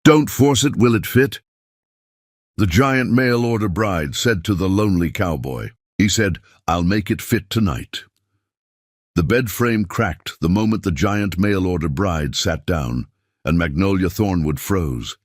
Don't force it, will it fit? The giant mail-order bride said to the lonely cowboy. He said, I'll make it fit tonight. The bed frame cracked the moment the giant mail-order bride sat down, and Magnolia Thornwood froze.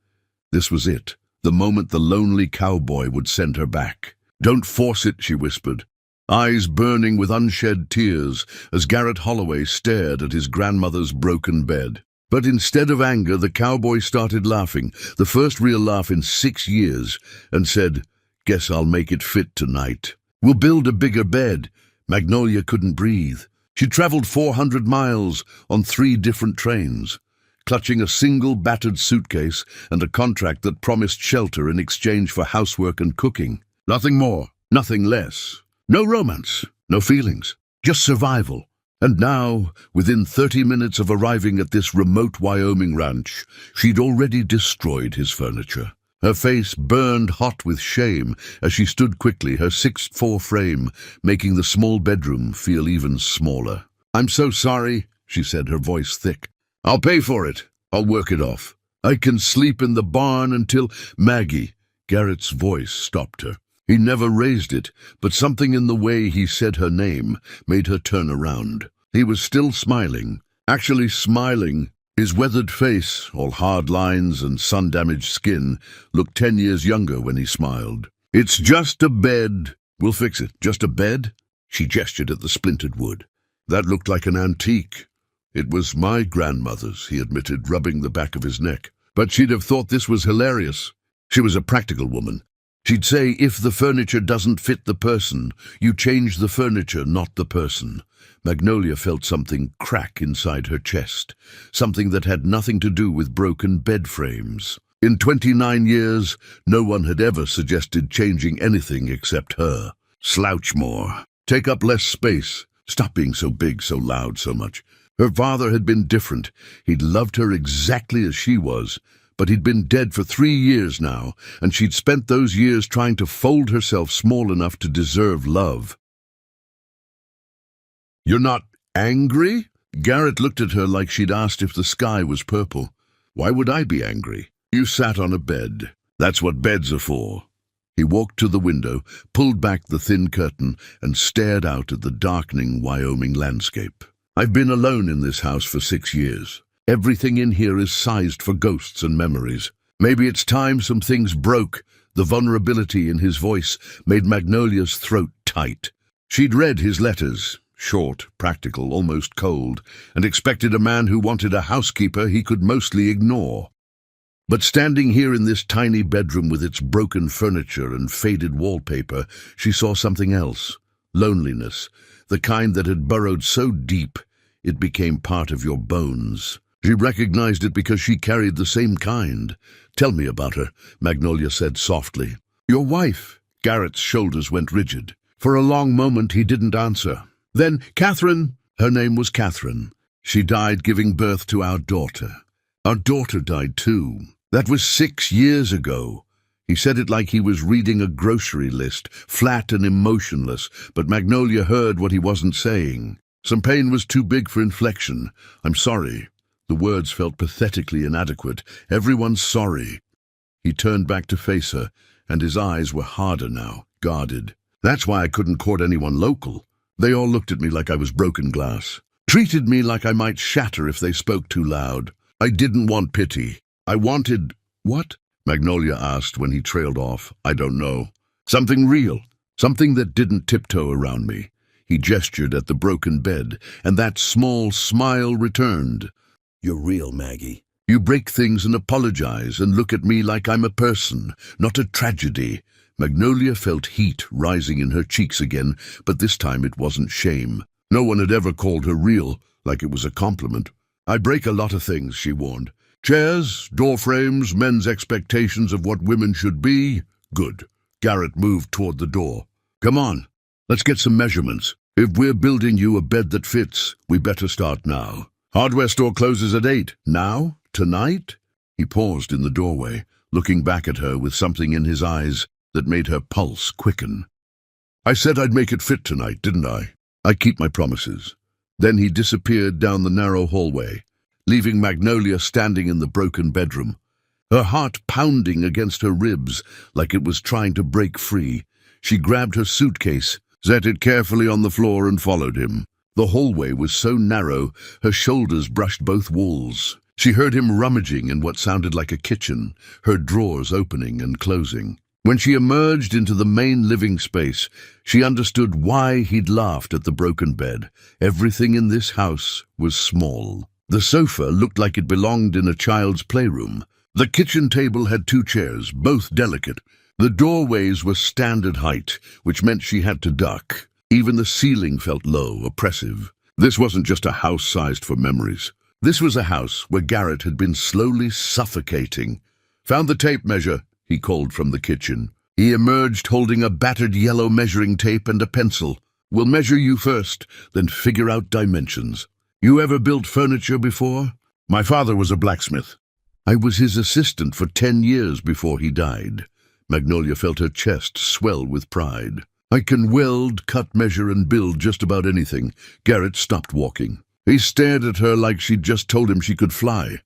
This was it, the moment the lonely cowboy would send her back. Don't force it, she whispered, eyes burning with unshed tears as Garrett Holloway stared at his grandmother's broken bed. But instead of anger, the cowboy started laughing, the first real laugh in 6 years, and said, Guess I'll make it fit tonight. We'll build a bigger bed. Magnolia couldn't breathe. She traveled 400 miles on 3 different trains, clutching a single battered suitcase and a contract that promised shelter in exchange for housework and cooking. Nothing more, nothing less. No romance, no feelings, just survival. And now, within 30 minutes of arriving at this remote Wyoming ranch, she'd already destroyed his furniture. Her face burned hot with shame as she stood quickly, her 6'4" frame making the small bedroom feel even smaller. I'm so sorry, she said, her voice thick. I'll pay for it. I'll work it off. I can sleep in the barn until... Maggie, Garrett's voice stopped her. He never raised it, but something in the way he said her name made her turn around. He was still smiling, actually smiling. His weathered face, all hard lines and sun-damaged skin, looked 10 years younger when he smiled. It's just a bed. We'll fix it. Just a bed? She gestured at the splintered wood. That looked like an antique. It was my grandmother's, he admitted, rubbing the back of his neck. But she'd have thought this was hilarious. She was a practical woman. She'd say, if the furniture doesn't fit the person, you change the furniture, not the person. Magnolia felt something crack inside her chest, something that had nothing to do with broken bed frames. In 29 years, no one had ever suggested changing anything except her. Slouch more. Take up less space. Stop being so big, so loud, so much. Her father had been different. He'd loved her exactly as she was. But he'd been dead for 3 years now, and she'd spent those years trying to fold herself small enough to deserve love. You're not angry? Garrett looked at her like she'd asked if the sky was purple. Why would I be angry? You sat on a bed. That's what beds are for. He walked to the window, pulled back the thin curtain, and stared out at the darkening Wyoming landscape. I've been alone in this house for 6 years. Everything in here is sized for ghosts and memories. Maybe it's time some things broke. The vulnerability in his voice made Magnolia's throat tight. She'd read his letters, short, practical, almost cold, and expected a man who wanted a housekeeper he could mostly ignore. But standing here in this tiny bedroom with its broken furniture and faded wallpaper, she saw something else. Loneliness, the kind that had burrowed so deep it became part of your bones. She recognized it because she carried the same kind. Tell me about her, Magnolia said softly. Your wife. Garrett's shoulders went rigid. For a long moment he didn't answer. Then, Catherine. Her name was Catherine. She died giving birth to our daughter. Our daughter died too. That was 6 years ago. He said it like he was reading a grocery list, flat and emotionless, but Magnolia heard what he wasn't saying. Some pain was too big for inflection. I'm sorry. The words felt pathetically inadequate. Everyone's sorry. He turned back to face her, and his eyes were harder now, guarded. That's why I couldn't court anyone local. They all looked at me like I was broken glass. Treated me like I might shatter if they spoke too loud. I didn't want pity. I wanted... What? Magnolia asked when he trailed off. I don't know. Something real. Something that didn't tiptoe around me. He gestured at the broken bed, and that small smile returned. You're real, Maggie. You break things and apologize and look at me like I'm a person, not a tragedy. Magnolia felt heat rising in her cheeks again, but this time it wasn't shame. No one had ever called her real, like it was a compliment. I break a lot of things, she warned. Chairs, door frames, men's expectations of what women should be. Good. Garrett moved toward the door. Come on, let's get some measurements. If we're building you a bed that fits, we better start now. Hardware store closes at 8. Now? Tonight? He paused in the doorway, looking back at her with something in his eyes that made her pulse quicken. I said I'd make it fit tonight, didn't I? I keep my promises. Then he disappeared down the narrow hallway, leaving Magnolia standing in the broken bedroom. her heart pounding against her ribs like it was trying to break free. She grabbed her suitcase, set it carefully on the floor, and followed him. The hallway was so narrow, her shoulders brushed both walls. She heard him rummaging in what sounded like a kitchen, her drawers opening and closing. When she emerged into the main living space, she understood why he'd laughed at the broken bed. Everything in this house was small. The sofa looked like it belonged in a child's playroom. The kitchen table had 2 chairs, both delicate. The doorways were standard height, which meant she had to duck. Even the ceiling felt low, oppressive. This wasn't just a house sized for memories. This was a house where Garrett had been slowly suffocating. "Found the tape measure," he called from the kitchen. He emerged holding a battered yellow measuring tape and a pencil. "We'll measure you first, then figure out dimensions. You ever built furniture before?" "My father was a blacksmith. I was his assistant for 10 years before he died." Magnolia felt her chest swell with pride. "I can weld, cut, measure, and build just about anything." Garrett stopped walking. He stared at her like she'd just told him she could fly.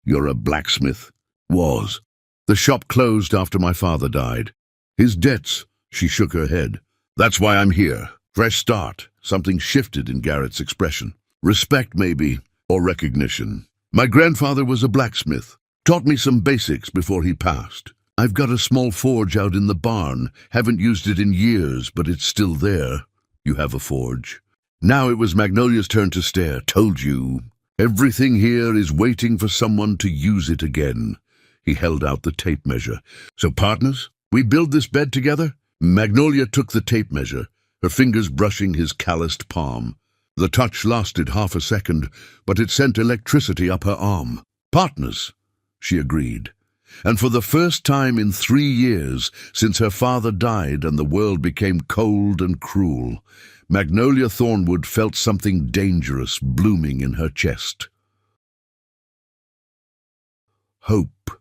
"You're a blacksmith." "Was. The shop closed after my father died." "His debts." She shook her head. "That's why I'm here. Fresh start." Something shifted in Garrett's expression. "Respect, maybe, or recognition. My grandfather was a blacksmith. Taught me some basics before he passed. I've got a small forge out in the barn. Haven't used it in years, but it's still there." "You have a forge?" Now it was Magnolia's turn to stare. "Told you. Everything here is waiting for someone to use it again." He held out the tape measure. "So partners, we build this bed together?" Magnolia took the tape measure, her fingers brushing his calloused palm. The touch lasted half a second, but it sent electricity up her arm. "Partners," she agreed. And for the first time in 3 years, since her father died and the world became cold and cruel, Magnolia Thornwood felt something dangerous blooming in her chest. Hope.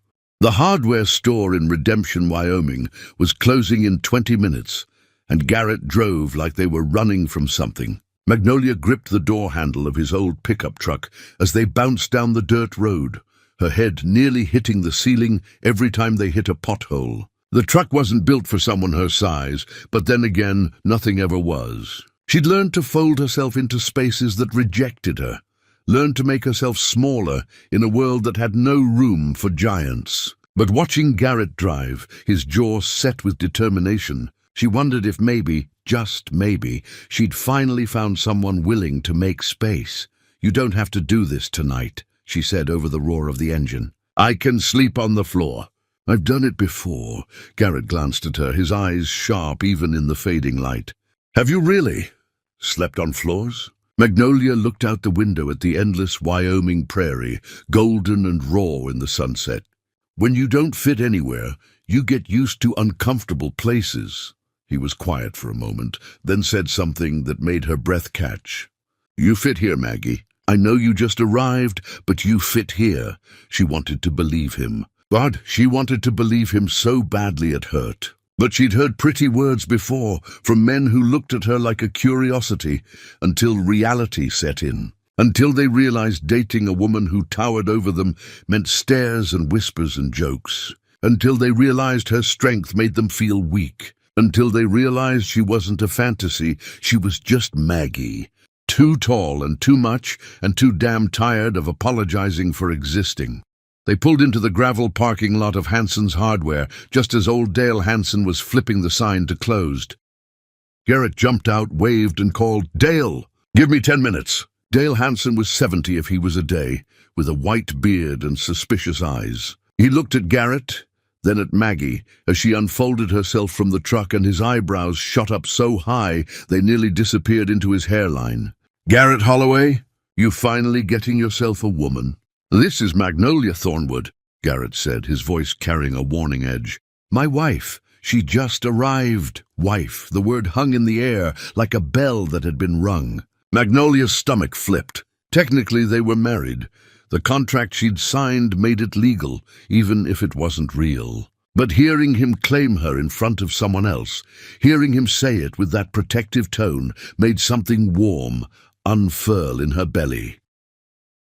The hardware store in Redemption, Wyoming, was closing in 20 minutes, and Garrett drove like they were running from something. Magnolia gripped the door handle of his old pickup truck as they bounced down the dirt road, her head nearly hitting the ceiling every time they hit a pothole. The truck wasn't built for someone her size, but then again, nothing ever was. She'd learned to fold herself into spaces that rejected her, learned to make herself smaller in a world that had no room for giants. But watching Garrett drive, his jaw set with determination, she wondered if maybe, just maybe, she'd finally found someone willing to make space. "You don't have to do this tonight," she said over the roar of the engine. "I can sleep on the floor." "I've done it before." Garrett glanced at her, his eyes sharp even in the fading light. "Have you really? Slept on floors?" Magnolia looked out the window at the endless Wyoming prairie, golden and raw in the sunset. "When you don't fit anywhere, you get used to uncomfortable places." He was quiet for a moment, then said something that made her breath catch. "You fit here, Maggie. I know you just arrived, but you fit here." She wanted to believe him. But she wanted to believe him so badly it hurt. But she'd heard pretty words before, from men who looked at her like a curiosity, until reality set in. Until they realized dating a woman who towered over them meant stares and whispers and jokes. Until they realized her strength made them feel weak. Until they realized she wasn't a fantasy, she was just Maggie. Too tall and too much, and too damn tired of apologizing for existing. They pulled into the gravel parking lot of Hanson's Hardware, just as old Dale Hanson was flipping the sign to closed. Garrett jumped out, waved, and called, "Dale, give me 10 minutes." Dale Hanson was 70 if he was a day, with a white beard and suspicious eyes. He looked at Garrett, then at Maggie, as she unfolded herself from the truck, and his eyebrows shot up so high they nearly disappeared into his hairline. "Garrett Holloway, you finally getting yourself a woman." "This is Magnolia Thornwood," Garrett said, his voice carrying a warning edge. "My wife. She just arrived." Wife, the word hung in the air like a bell that had been rung. Magnolia's stomach flipped. Technically, they were married. The contract she'd signed made it legal, even if it wasn't real. But hearing him claim her in front of someone else, hearing him say it with that protective tone, made something warm unfurl in her belly.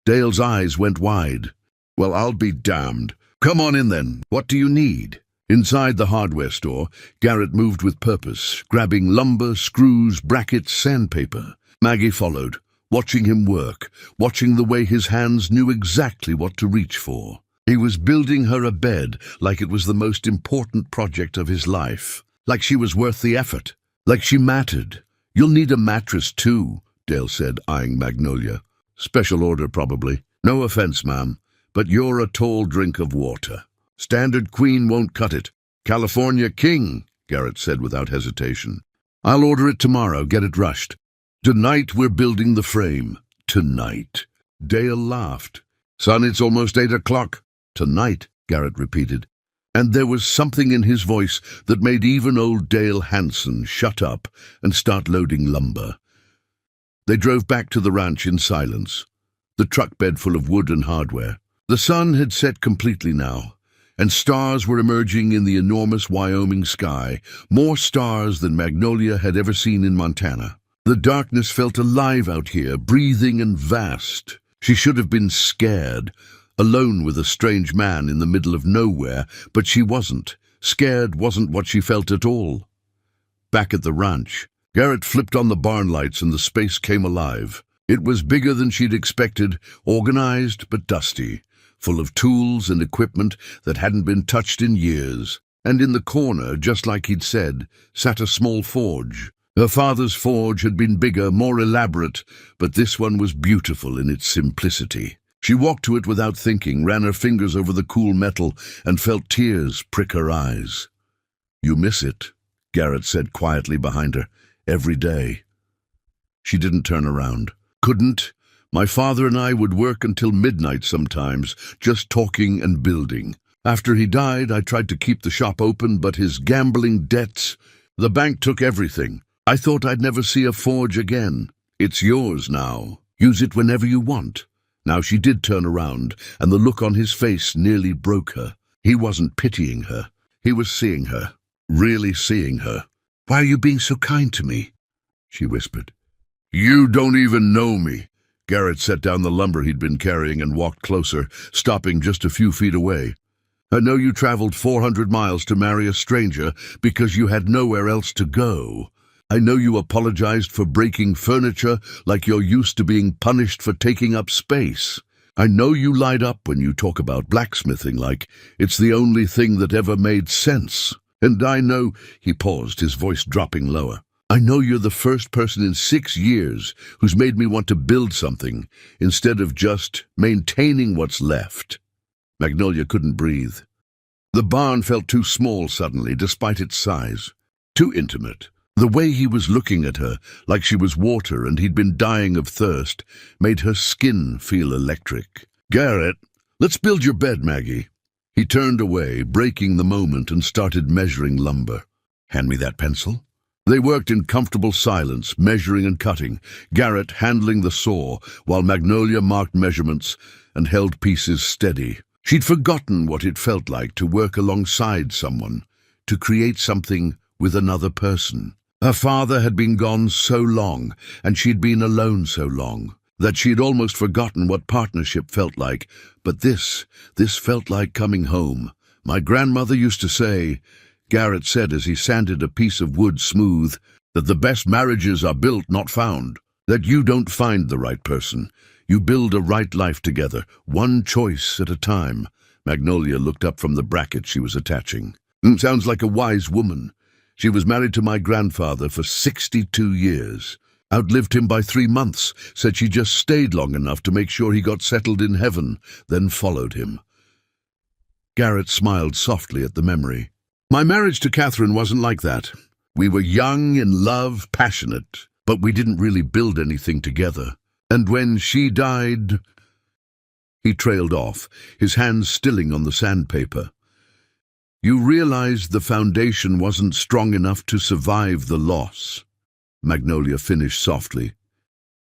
Dale's eyes went wide. "Well, I'll be damned. Come on in then. What do you need? Inside the hardware store, Garrett moved with purpose, grabbing lumber, screws, brackets, sandpaper. Maggie followed, watching him work, watching the way his hands knew exactly what to reach for. He was building her a bed like it was the most important project of his life, like she was worth the effort, like she mattered. You'll need a mattress too, Dale said, eyeing Magnolia. Special order, probably. No offense, ma'am, but you're a tall drink of water. Standard queen won't cut it. California king, Garrett said without hesitation. I'll order it tomorrow, get it rushed. Tonight we're building the frame. Tonight. Dale laughed. Son, it's almost 8 o'clock. Tonight, Garrett repeated. And there was something in his voice that made even old Dale Hanson shut up and start loading lumber. They drove back to the ranch in silence, the truck bed full of wood and hardware. The sun had set completely now, and stars were emerging in the enormous Wyoming sky, more stars than Magnolia had ever seen in Montana. The darkness felt alive out here, breathing and vast. She should have been scared, alone with a strange man in the middle of nowhere, but she wasn't. Scared wasn't what she felt at all. Back at the ranch, Garrett flipped on the barn lights and the space came alive. It was bigger than she'd expected, organized but dusty, full of tools and equipment that hadn't been touched in years. And in the corner, just like he'd said, sat a small forge. Her father's forge had been bigger, more elaborate, but this one was beautiful in its simplicity. She walked to it without thinking, ran her fingers over the cool metal, and felt tears prick her eyes. You miss it, Garrett said quietly behind her, every day. She didn't turn around. Couldn't. My father and I would work until midnight sometimes, just talking and building. After he died, I tried to keep the shop open, but his gambling debts, the bank took everything. I thought I'd never see a forge again. It's yours now. Use it whenever you want. Now she did turn around, and the look on his face nearly broke her. He wasn't pitying her. He was seeing her, really seeing her. Why are you being so kind to me? She whispered. You don't even know me. Garrett set down the lumber he'd been carrying and walked closer, stopping just a few feet away. I know you traveled 400 miles to marry a stranger because you had nowhere else to go. I know you apologized for breaking furniture like you're used to being punished for taking up space. I know you light up when you talk about blacksmithing like it's the only thing that ever made sense. And I know, he paused, his voice dropping lower. I know you're the first person in 6 years who's made me want to build something instead of just maintaining what's left. Magnolia couldn't breathe. The barn felt too small suddenly, despite its size. Too intimate. The way he was looking at her, like she was water and he'd been dying of thirst, made her skin feel electric. Garrett, let's build your bed, Maggie. He turned away, breaking the moment, and started measuring lumber. Hand me that pencil. They worked in comfortable silence, measuring and cutting, Garrett handling the saw, while Magnolia marked measurements and held pieces steady. She'd forgotten what it felt like to work alongside someone, to create something with another person. Her father had been gone so long, and she'd been alone so long, that she'd almost forgotten what partnership felt like. But this felt like coming home. My grandmother used to say, Garrett said as he sanded a piece of wood smooth, that the best marriages are built, not found. That you don't find the right person. You build a right life together, one choice at a time. Magnolia looked up from the bracket she was attaching. Sounds like a wise woman. She was married to my grandfather for 62 years. Outlived him by 3 months, said she just stayed long enough to make sure he got settled in heaven, then followed him. Garrett smiled softly at the memory. My marriage to Catherine wasn't like that. We were young, in love, passionate, but we didn't really build anything together. And when she died... He trailed off, his hands stilling on the sandpaper. You realized the foundation wasn't strong enough to survive the loss. Magnolia finished softly.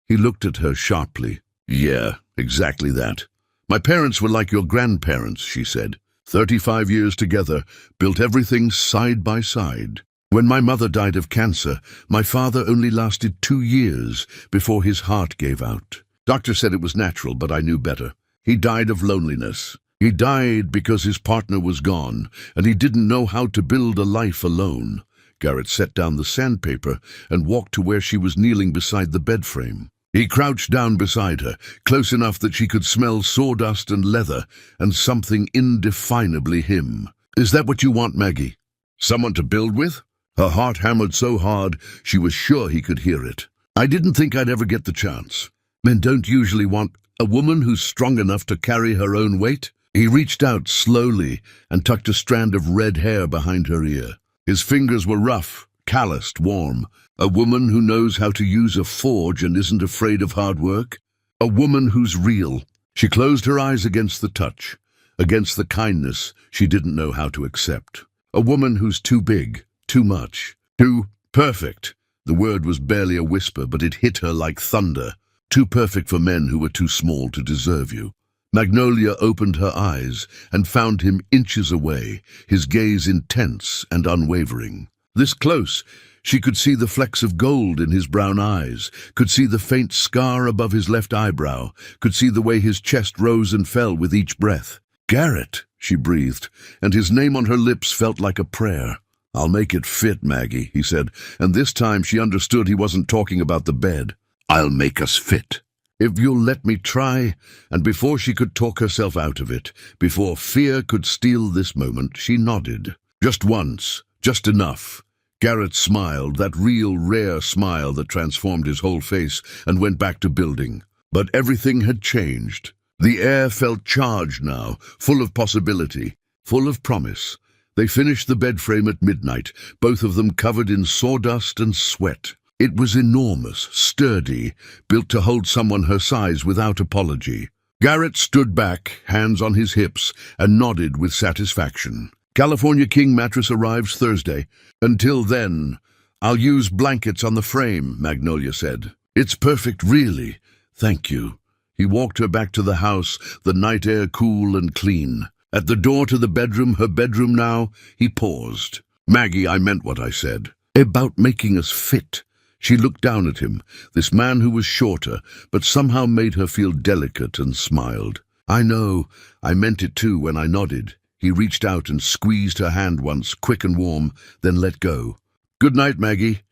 He looked at her sharply. Yeah, exactly that. My parents were like your grandparents, she said. 35 years together, built everything side by side. When my mother died of cancer, my father only lasted 2 years before his heart gave out. Doctor said it was natural, but I knew better. He died of loneliness. He died because his partner was gone, and he didn't know how to build a life alone. Garrett set down the sandpaper and walked to where she was kneeling beside the bed frame. He crouched down beside her, close enough that she could smell sawdust and leather and something indefinably him. "Is that what you want, Maggie? Someone to build with?" Her heart hammered so hard she was sure he could hear it. "I didn't think I'd ever get the chance. Men don't usually want a woman who's strong enough to carry her own weight." He reached out slowly and tucked a strand of red hair behind her ear. His fingers were rough, calloused, warm. A woman who knows how to use a forge and isn't afraid of hard work. A woman who's real. She closed her eyes against the touch, against the kindness she didn't know how to accept. A woman who's too big, too much, too perfect. The word was barely a whisper, but it hit her like thunder. Too perfect for men who were too small to deserve you. Magnolia opened her eyes and found him inches away, his gaze intense and unwavering. This close, she could see the flecks of gold in his brown eyes, could see the faint scar above his left eyebrow, could see the way his chest rose and fell with each breath. "Garrett," she breathed, and his name on her lips felt like a prayer. "I'll make it fit, Maggie," he said, and this time she understood he wasn't talking about the bed. "I'll make us fit. If you'll let me try." And before she could talk herself out of it, before fear could steal this moment, she nodded. Just once, just enough. Garrett smiled, that real, rare smile that transformed his whole face, and went back to building. But everything had changed. The air felt charged now, full of possibility, full of promise. They finished the bed frame at midnight, both of them covered in sawdust and sweat. It was enormous, sturdy, built to hold someone her size without apology. Garrett stood back, hands on his hips, and nodded with satisfaction. "California King mattress arrives Thursday. Until then, I'll use blankets on the frame," Magnolia said. "It's perfect, really. Thank you." He walked her back to the house, the night air cool and clean. At the door to the bedroom, her bedroom now, he paused. "Maggie, I meant what I said. About making us fit." She looked down at him, this man who was shorter, but somehow made her feel delicate, and smiled. "I know, I meant it too when I nodded." He reached out and squeezed her hand once, quick and warm, then let go. "Good night, Maggie."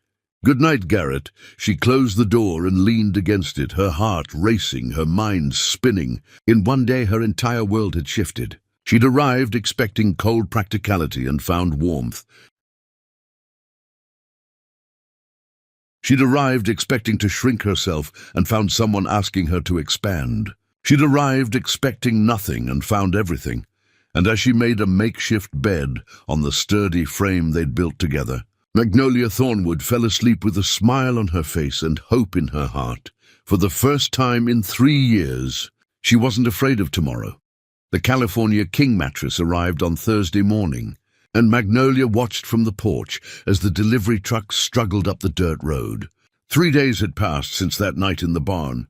"Good night, Garrett." She closed the door and leaned against it, her heart racing, her mind spinning. In one day her entire world had shifted. She'd arrived expecting cold practicality and found warmth. She'd arrived expecting to shrink herself and found someone asking her to expand. She'd arrived expecting nothing and found everything. And as she made a makeshift bed on the sturdy frame they'd built together, Magnolia Thornwood fell asleep with a smile on her face and hope in her heart. For the first time in 3 years, she wasn't afraid of tomorrow. The California King mattress arrived on Thursday morning, and Magnolia watched from the porch as the delivery truck struggled up the dirt road. 3 days had passed since that night in the barn.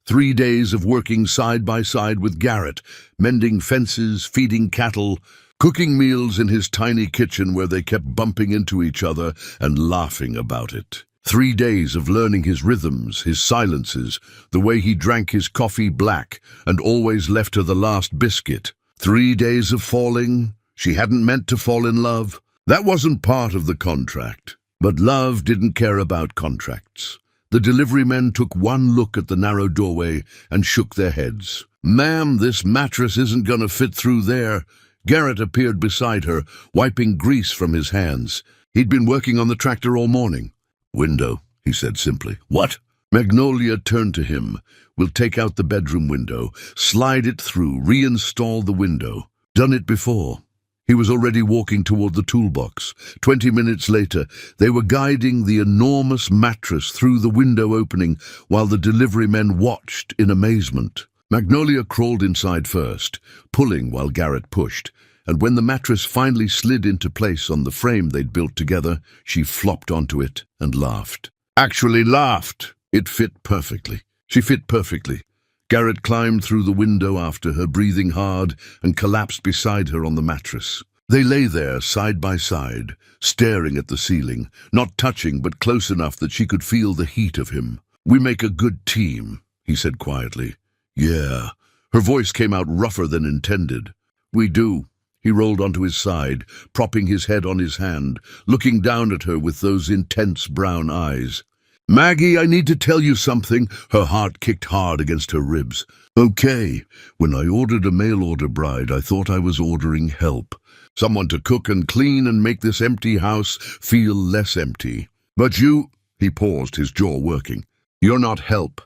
3 days of working side by side with Garrett, mending fences, feeding cattle, cooking meals in his tiny kitchen where they kept bumping into each other and laughing about it. 3 days of learning his rhythms, his silences, the way he drank his coffee black and always left her the last biscuit. 3 days of falling. She hadn't meant to fall in love. That wasn't part of the contract. But love didn't care about contracts. The delivery men took one look at the narrow doorway and shook their heads. "Ma'am, this mattress isn't going to fit through there." Garrett appeared beside her, wiping grease from his hands. He'd been working on the tractor all morning. "Window," he said simply. "What?" Magnolia turned to him. "We'll take out the bedroom window, slide it through, reinstall the window. Done it before." He was already walking toward the toolbox. 20 minutes later, they were guiding the enormous mattress through the window opening while the delivery men watched in amazement. Magnolia crawled inside first, pulling while Garrett pushed, and when the mattress finally slid into place on the frame they'd built together, she flopped onto it and laughed. Actually laughed. It fit perfectly. She fit perfectly. Garrett climbed through the window after her, breathing hard, and collapsed beside her on the mattress. They lay there, side by side, staring at the ceiling, not touching but close enough that she could feel the heat of him. "We make a good team," he said quietly. "Yeah." Her voice came out rougher than intended. We do. He rolled onto his side, propping his head on his hand, looking down at her with those intense brown eyes. Maggie, I need to tell you something. Her heart kicked hard against her ribs. Okay, when I ordered a mail-order bride, I thought I was ordering help. Someone to cook and clean and make this empty house feel less empty. But you, he paused, his jaw working. You're not help.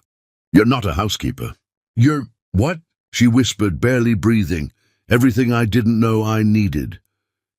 You're not a housekeeper. You're, what? She whispered, barely breathing. Everything I didn't know I needed.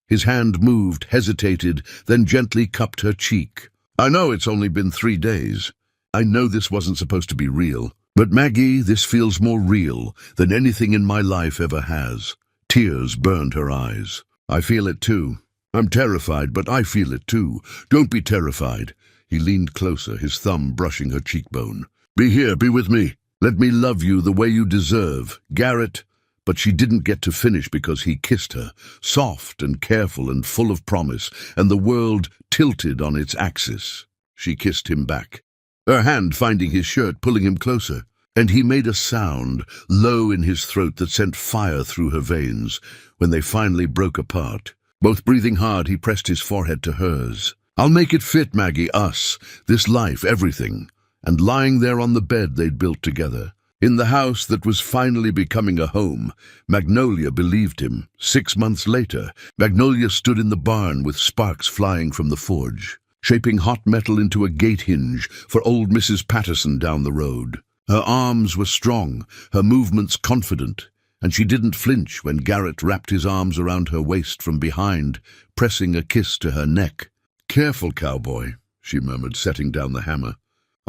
His hand moved, hesitated, then gently cupped her cheek. I know it's only been 3 days. I know this wasn't supposed to be real. But Maggie, this feels more real than anything in my life ever has. Tears burned her eyes. I feel it too. I'm terrified, but I feel it too. Don't be terrified. He leaned closer, his thumb brushing her cheekbone. Be here, be with me. Let me love you the way you deserve. Garrett. But she didn't get to finish because he kissed her, soft and careful and full of promise, and the world tilted on its axis. She kissed him back, her hand finding his shirt, pulling him closer. And he made a sound, low in his throat, that sent fire through her veins. When they finally broke apart, both breathing hard, he pressed his forehead to hers. I'll make it fit, Maggie, us, this life, everything. And lying there on the bed they'd built together, in the house that was finally becoming a home, Magnolia believed him. 6 months later, Magnolia stood in the barn with sparks flying from the forge, shaping hot metal into a gate hinge for old Mrs. Patterson down the road. Her arms were strong, her movements confident, and she didn't flinch when Garrett wrapped his arms around her waist from behind, pressing a kiss to her neck. Careful, Cowboy, she murmured, setting down the hammer.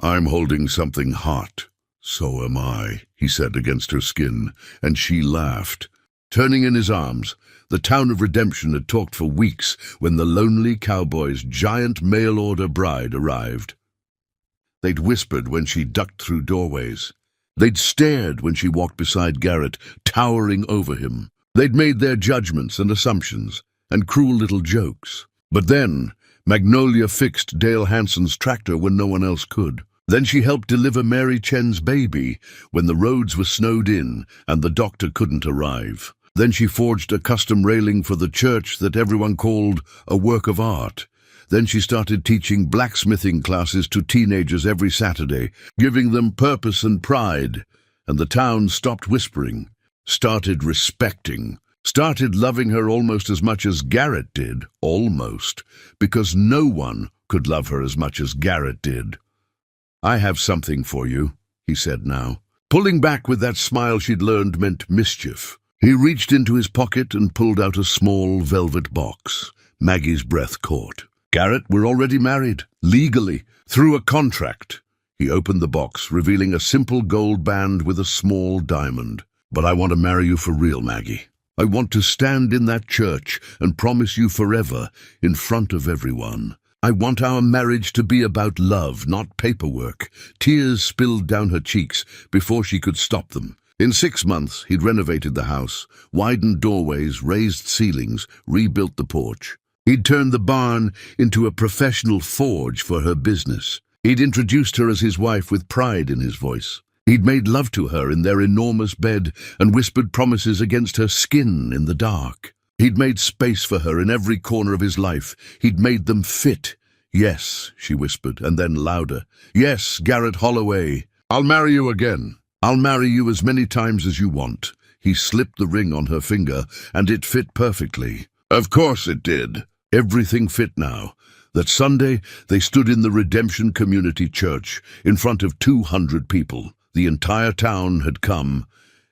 I'm holding something hot. So am I, he said against her skin, and she laughed. Turning in his arms, the town of Redemption had talked for weeks when the lonely cowboy's giant mail-order bride arrived. They'd whispered when she ducked through doorways. They'd stared when she walked beside Garrett, towering over him. They'd made their judgments and assumptions, and cruel little jokes. But then, Magnolia fixed Dale Hanson's tractor when no one else could. Then she helped deliver Mary Chen's baby when the roads were snowed in and the doctor couldn't arrive. Then she forged a custom railing for the church that everyone called a work of art. Then she started teaching blacksmithing classes to teenagers every Saturday, giving them purpose and pride. And the town stopped whispering, started respecting, started loving her almost as much as Garrett did, almost, because no one could love her as much as Garrett did. I have something for you, he said now. Pulling back with that smile she'd learned meant mischief. He reached into his pocket and pulled out a small velvet box. Maggie's breath caught. Garrett, we're already married, legally, through a contract. He opened the box, revealing a simple gold band with a small diamond. But I want to marry you for real, Maggie. I want to stand in that church and promise you forever, in front of everyone. I want our marriage to be about love, not paperwork. Tears spilled down her cheeks before she could stop them. In 6 months, he'd renovated the house, widened doorways, raised ceilings, rebuilt the porch. He'd turned the barn into a professional forge for her business. He'd introduced her as his wife with pride in his voice. He'd made love to her in their enormous bed and whispered promises against her skin in the dark. He'd made space for her in every corner of his life. He'd made them fit. Yes, she whispered, and then louder. Yes, Garrett Holloway. I'll marry you again. I'll marry you as many times as you want. He slipped the ring on her finger, and it fit perfectly. Of course it did. Everything fit now. That Sunday, they stood in the Redemption Community Church, in front of 200 people. The entire town had come,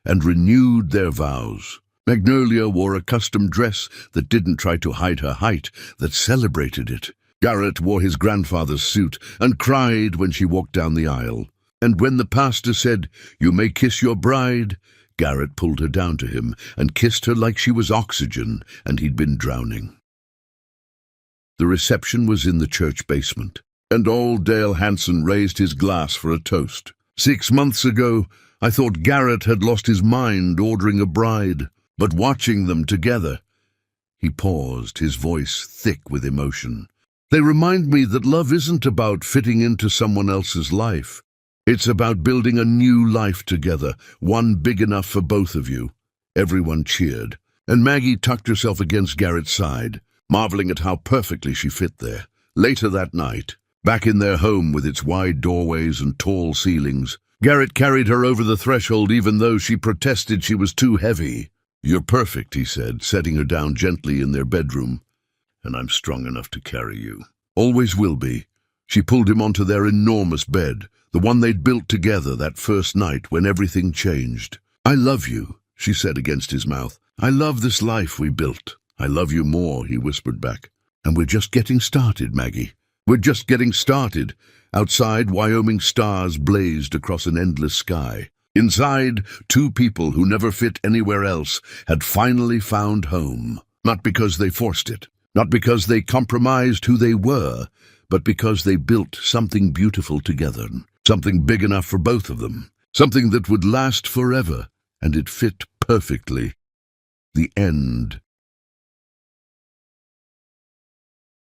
and renewed their vows. Magnolia wore a custom dress that didn't try to hide her height, that celebrated it. Garrett wore his grandfather's suit and cried when she walked down the aisle. And when the pastor said, "You may kiss your bride," Garrett pulled her down to him and kissed her like she was oxygen and he'd been drowning. The reception was in the church basement, and old Dale Hanson raised his glass for a toast. 6 months ago, I thought Garrett had lost his mind ordering a bride, but watching them together. He paused, his voice thick with emotion. They remind me that love isn't about fitting into someone else's life. It's about building a new life together, one big enough for both of you. Everyone cheered, and Maggie tucked herself against Garrett's side, marveling at how perfectly she fit there. Later that night, back in their home with its wide doorways and tall ceilings, Garrett carried her over the threshold even though she protested she was too heavy. "You're perfect," he said, setting her down gently in their bedroom. "And I'm strong enough to carry you. Always will be." She pulled him onto their enormous bed, the one they'd built together that first night when everything changed. "I love you," she said against his mouth. "I love this life we built." "I love you more," he whispered back. "And we're just getting started, Maggie. We're just getting started." Outside, Wyoming stars blazed across an endless sky. Inside, two people who never fit anywhere else had finally found home. Not because they forced it, not because they compromised who they were, but because they built something beautiful together, something big enough for both of them, something that would last forever, and it fit perfectly. The end.